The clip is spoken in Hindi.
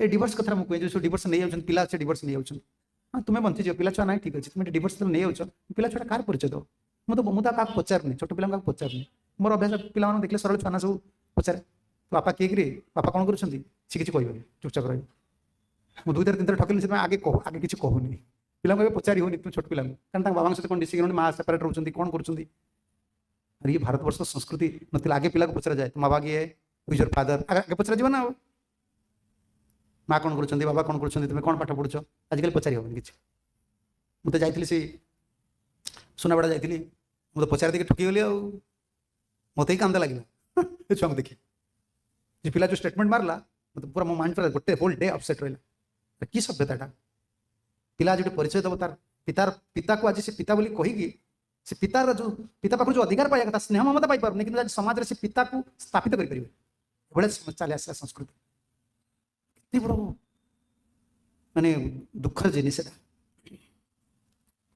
ए डिवोर्स कथा मुझे कहे जो डिवोर्स नहीं जाऊँ पिला अच्छे डिवोर्स नहीं जाऊँ हाँ तुम्हें बंचीज पिला छुआ ना ठीक अच्छे तुम डिवोर्स नहीं जाऊँ पिला छुआ कार परिचय दो मुझे क्या पचारूनी छोट पिला पचारूनी मोर अभ्यास पिला देखले सरल छुआ सब पचारे बापा किए कि बापा कौन कर किसी कहबे चुपचाप रही मुझे 2 थर 3 थर ठकली आगे आगे किसी कहूनी पिला पचारि होनी तुम छोट पिला कारण बाबा सहित कौन डिसिजन माँ सेपरेट रोच कौन कर ये भारत वर्ष संस्कृति ना आगे पिला को पचरा जाए तुम बाबा किए हुई योर फादर आगे पचरा जाए ना माँ कौन कर बाबा कौन कर तुम्हें कौन पाठ पढ़ुच आजिकल पचारि हेनी कि मुझे जाइली से सुनाबड़ा जाइली मुझे पचार देखिए ठकीगली मत ही कांदा लगे छुआ को देखी जो पिला जो स्टेटमेंट मारला मतलब पूरा मो माइंड गोटे होल डे अपसेट रहा कि सभ्यता पिला आज गोटे परिचय दब तार पितार पिता को आज से पिता बोली कहीकि से पितार जो पिता पाखु जो अधिकार पाइबा कथा स्नेह ममता पाई पारुनी कि समाज में से पिता को स्थापित करें चली आसला संस्कृति बड़ माने दुखर जिनिस।